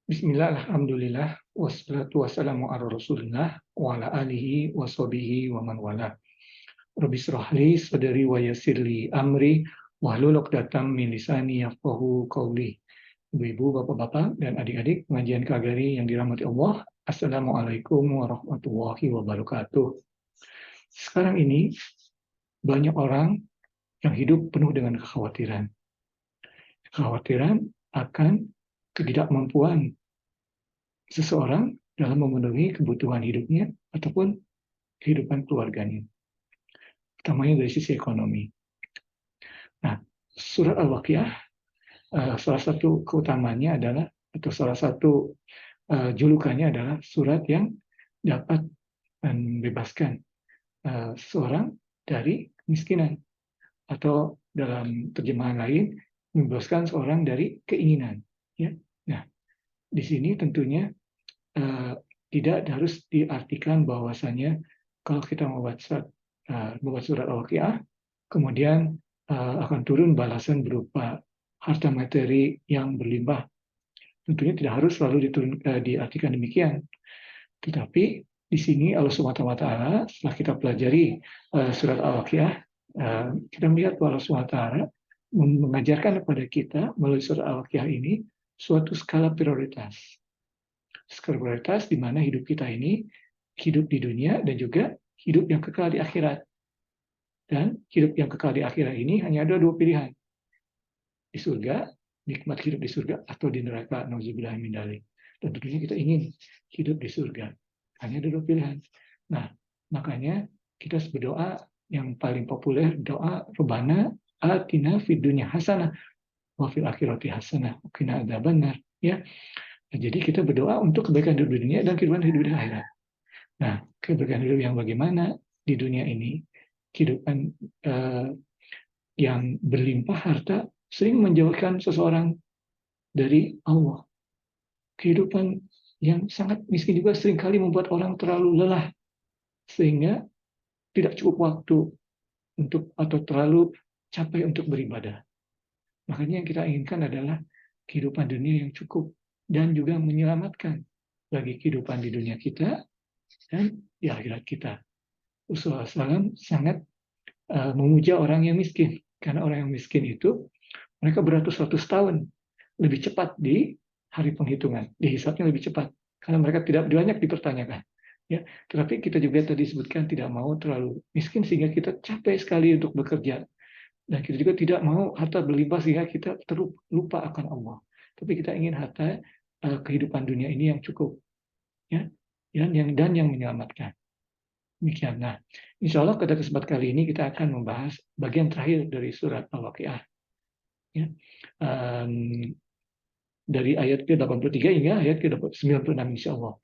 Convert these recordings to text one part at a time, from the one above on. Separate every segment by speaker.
Speaker 1: Bismillah, alhamdulillah, wassalatu wassalamu ala rasulillah, wa ala alihi wa sahbihi wa man wala. Rabbi shrah li sadri wa yassir li amri, wahlul 'uqdatam min lisani yafqahu qawli. Ibu-ibu, bapak-bapak, dan adik-adik pengajian KGRI yang dirahmati Allah, Assalamualaikum warahmatullahi wabarakatuh. Sekarang ini banyak orang yang hidup penuh dengan kekhawatiran. Kekhawatiran akan ketidakmampuan seseorang dalam memenuhi kebutuhan hidupnya ataupun kehidupan keluarganya, utamanya dari sisi ekonomi. Nah, surat Al-Waqiah, salah satu keutamanya adalah, atau salah satu julukannya adalah surat yang dapat membebaskan seseorang dari kemiskinan, atau dalam terjemahan lain, membebaskan seorang dari keinginan. Ya. Nah, di sini tentunya tidak harus diartikan bahwasanya kalau kita membuat surat Al-Waqiah, kemudian akan turun balasan berupa harta materi yang berlimpah. Tentunya tidak harus selalu diartikan demikian. Tetapi di sini Allah Subhanahu wa taala, setelah kita pelajari surat Al-Waqiah, kita melihat bahwa Allah Subhanahu wa taala mengajarkan kepada kita melalui surat Al-Waqiah ini suatu skala prioritas. Skala prioritas di mana hidup kita ini hidup di dunia dan juga hidup yang kekal di akhirat. Dan hidup yang kekal di akhirat ini hanya ada dua pilihan. Di surga, nikmat hidup di surga, atau di neraka, nauzubillah min dzalik. Dan tentunya kita ingin hidup di surga. Hanya ada dua pilihan. Nah, makanya kita berdoa yang paling populer, doa Rabbana atina fid dunya hasanah wa fil akhirati hasanah wa qina adzabannar, ya. Nah, jadi kita berdoa untuk kebaikan hidup di dunia dan kehidupan hidup di akhirat. Nah, kebaikan hidup yang bagaimana di dunia ini? Kehidupan yang berlimpah harta sering menjauhkan seseorang dari Allah. Kehidupan yang sangat miskin juga seringkali membuat orang terlalu lelah, sehingga tidak cukup waktu untuk, atau terlalu capek untuk beribadah. Makanya yang kita inginkan adalah kehidupan dunia yang cukup dan juga menyelamatkan bagi kehidupan di dunia kita dan di akhirat kita. Rasulullah SAW sangat memuja orang yang miskin, karena orang yang miskin itu mereka beratus-ratus tahun lebih cepat di hari penghitungan, dihisapnya lebih cepat karena mereka tidak banyak dipertanyakan. Ya, tetapi kita juga tadi sebutkan tidak mau terlalu miskin sehingga kita capek sekali untuk bekerja, dan kita juga tidak mau harta berlimpah sehingga kita terlupa akan Allah. Tapi kita ingin harta kehidupan dunia ini yang cukup, ya, dan yang menyelamatkan. Demikian. Nah, insya Allah pada kesempatan kali ini kita akan membahas bagian terakhir dari surat Al-Waqiah. Ya. Dari ayat ke-83 hingga ayat ke-96 insya Allah.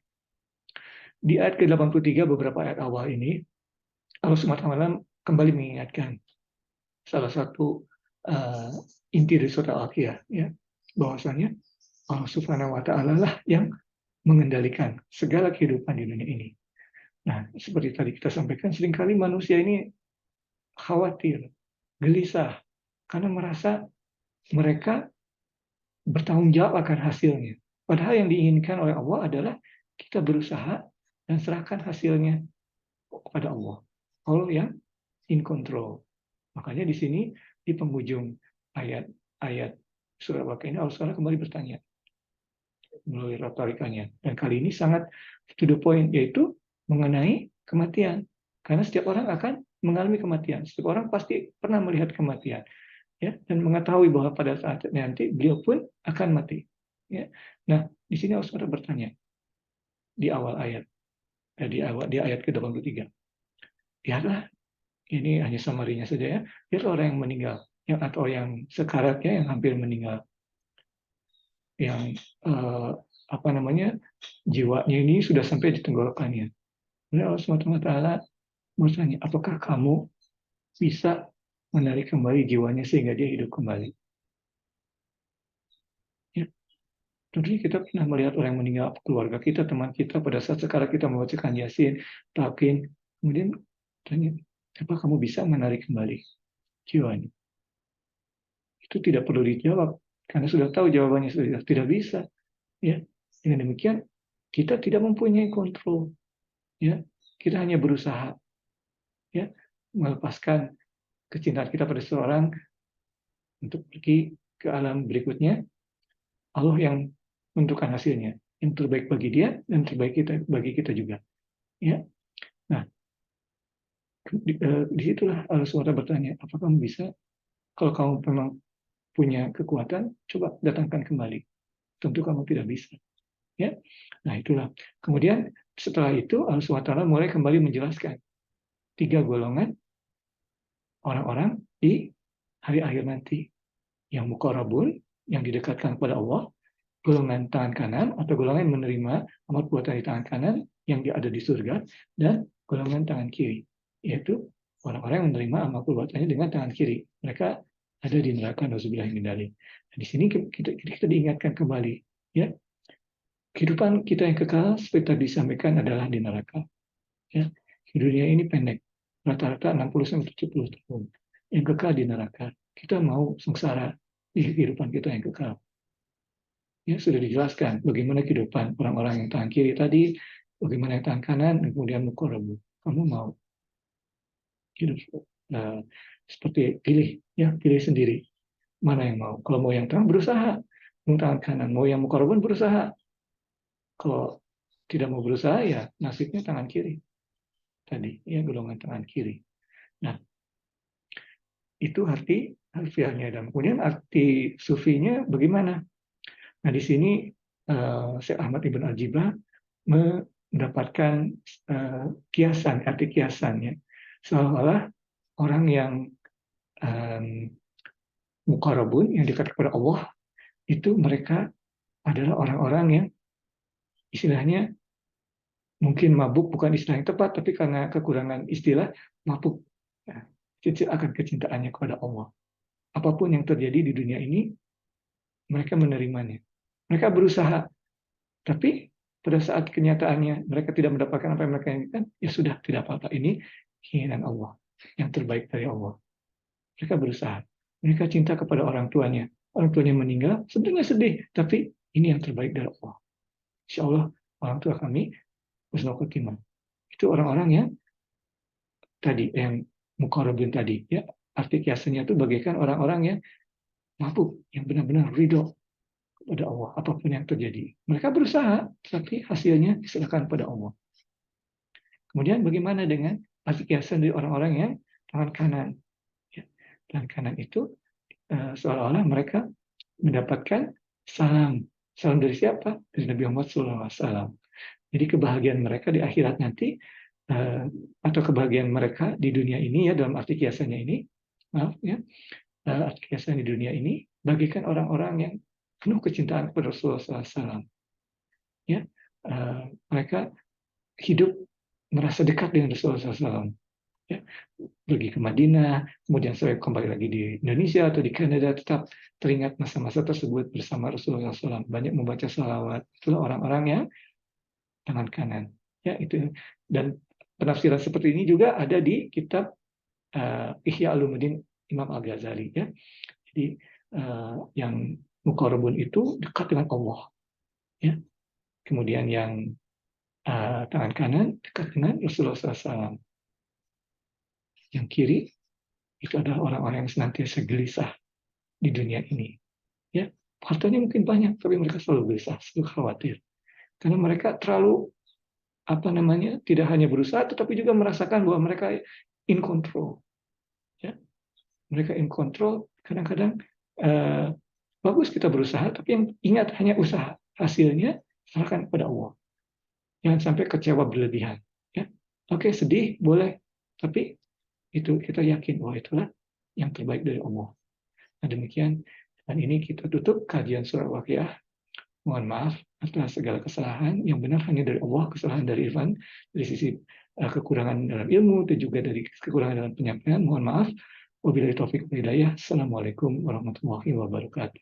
Speaker 1: Di ayat ke-83 beberapa ayat awal ini, Allah SWT kembali mengingatkan salah satu inti dari surat Al-Waqiah, ya, bahwasanya Allah Subhanahu wa taala lah yang mengendalikan segala kehidupan di dunia ini. Nah, seperti tadi kita sampaikan, seringkali manusia ini khawatir, gelisah, karena merasa mereka bertanggung jawab akan hasilnya. Padahal yang diinginkan oleh Allah adalah kita berusaha dan serahkan hasilnya kepada Allah. Allah yang in control. Makanya di sini di penghujung ayat surat Al-Waqiah ini Allah SWT kembali bertanya melalui retorikanya. Dan kali ini sangat to the point, yaitu mengenai kematian. Karena setiap orang akan mengalami kematian. Setiap orang pasti pernah melihat kematian, ya, dan mengetahui bahwa pada saat nanti beliau pun akan mati. Ya. Nah, di sini Allah SWT bertanya di awal ayat, di ayat ke-83. Lihatlah, ini hanya samarinya saja, ya. Lihatlah orang yang meninggal, atau yang sekaratnya yang hampir meninggal, yang jiwanya ini sudah sampai di tenggorokannya. Kemudian Allah SWT bertanya, apakah kamu bisa menarik kembali jiwanya sehingga dia hidup kembali? Ya. Tentunya kita pernah melihat orang yang meninggal, keluarga kita, teman kita, pada saat sekarang kita membacakan Yasin, Talqin, kemudian tanya, apa kamu bisa menarik kembali jiwanya? Itu tidak perlu dijawab, karena sudah tahu jawabannya, sudah tidak bisa. Ya. Dengan demikian, kita tidak mempunyai kontrol. Ya, kita hanya berusaha ya melepaskan kecintaan kita pada seseorang untuk pergi ke alam berikutnya. Allah yang menentukan hasilnya, yang terbaik bagi dia dan terbaik bagi kita juga. Ya, nah disitulah Allah SWT bertanya, apa kamu bisa? Kalau kamu memang punya kekuatan, coba datangkan kembali. Tentu kamu tidak bisa. Ya, nah itulah. Kemudian setelah itu Allah SWT mulai kembali menjelaskan 3 golongan orang-orang di hari akhir nanti, yang muqarrabun, yang didekatkan kepada Allah, golongan tangan kanan atau golongan yang menerima amal perbuatan di tangan kanan yang ada di surga, dan golongan tangan kiri, yaitu orang-orang yang menerima amal perbuatannya dengan tangan kiri. Mereka ada di neraka, nauzubillah min dzalik. Di sini kita diingatkan kembali, ya, kehidupan kita yang kekal seperti tadi disampaikan adalah di neraka. Ya, di dunia ini pendek, rata-rata 60-70 tahun. Yang kekal di neraka. Kita mau sengsara di kehidupan kita yang kekal. Ya, sudah dijelaskan bagaimana kehidupan orang-orang yang tangan kiri tadi, bagaimana yang tangan kanan, dan kemudian muqarrabun. Kamu mau hidup seperti pilih sendiri. Mana yang mau? Kalau mau yang tangan, berusaha. Mau tangan kanan, mau yang muqarrabun, berusaha. Kalau tidak mau berusaha, ya nasibnya tangan kiri. Tadi, ya golongan tangan kiri. Nah, itu arti harfiahnya. Dan kemudian arti sufinya bagaimana? Nah, di sini Syekh Ahmad Ibn Al-Jibah mendapatkan arti kiasannya. Seolah-olah orang yang muqarrabun, yang dekat kepada Allah, itu mereka adalah orang-orang yang istilahnya mungkin mabuk, bukan istilah yang tepat, tapi karena kekurangan istilah, mabuk akan kecintaannya kepada Allah. Apapun yang terjadi di dunia ini, mereka menerimanya. Mereka berusaha, tapi pada saat kenyataannya mereka tidak mendapatkan apa yang mereka inginkan, ya sudah, tidak apa-apa. Ini keinginan Allah, yang terbaik dari Allah. Mereka berusaha. Mereka cinta kepada orang tuanya. Orang tuanya meninggal, sebenarnya sedih, tapi ini yang terbaik dari Allah. Insya Allah, orang tua kami husnul khotimah. Itu orang-orang yang tadi, yang muqarrabin tadi, ya, arti kiasannya itu bagaikan orang-orang yang mabuk, yang benar-benar ridho kepada Allah apapun yang terjadi. Mereka berusaha, tapi hasilnya diserahkan pada Allah. Kemudian bagaimana dengan arti kiasan dari orang-orang yang tangan kanan? Ya, tangan kanan itu seolah-olah mereka mendapatkan salam. Salam dari siapa? Dari Nabi Muhammad SAW. Jadi kebahagiaan mereka di akhirat nanti, atau kebahagiaan mereka di dunia ini, ya, dalam arti kiasannya ini, maaf ya, arti kiasan di dunia ini bagikan orang-orang yang penuh kecintaan kepada Rasulullah SAW. Ya, mereka hidup merasa dekat dengan Rasulullah SAW. Ya, pergi ke Madinah, kemudian saya kembali lagi di Indonesia atau di Kanada, tetap teringat masa-masa tersebut bersama Rasulullah SAW. Banyak membaca salawat. Itulah orang-orang yang tangan kanan. Ya, itu. Dan penafsiran seperti ini juga ada di kitab Ihya Ulumuddin Imam Al-Ghazali. Ya. Jadi yang muqarrabun itu dekat dengan Allah. Ya. Kemudian yang tangan kanan dekat dengan Rasulullah SAW. Yang kiri itu adalah orang-orang yang senantiasa gelisah di dunia ini. Ya, hartanya mungkin banyak, tapi mereka selalu gelisah, selalu khawatir. Karena mereka terlalu tidak hanya berusaha, tetapi juga merasakan bahwa mereka in control. Ya, mereka in control. Kadang-kadang bagus kita berusaha, tapi yang ingat hanya usaha. Hasilnya serahkan kepada Allah. Jangan sampai kecewa berlebihan. Ya, oke, sedih boleh, tapi itu kita yakin bahwa itulah yang terbaik dari Allah. Nah, demikian, dan ini kita tutup kajian surah Waqiah. Mohon maaf atas segala kesalahan. Yang benar hanya dari Allah, kesalahan dari Irfan dari sisi kekurangan dalam ilmu dan juga dari kekurangan dalam penyampaian. Mohon maaf. Wabillahi taufiq wal hidayah. Assalamualaikum warahmatullahi wabarakatuh.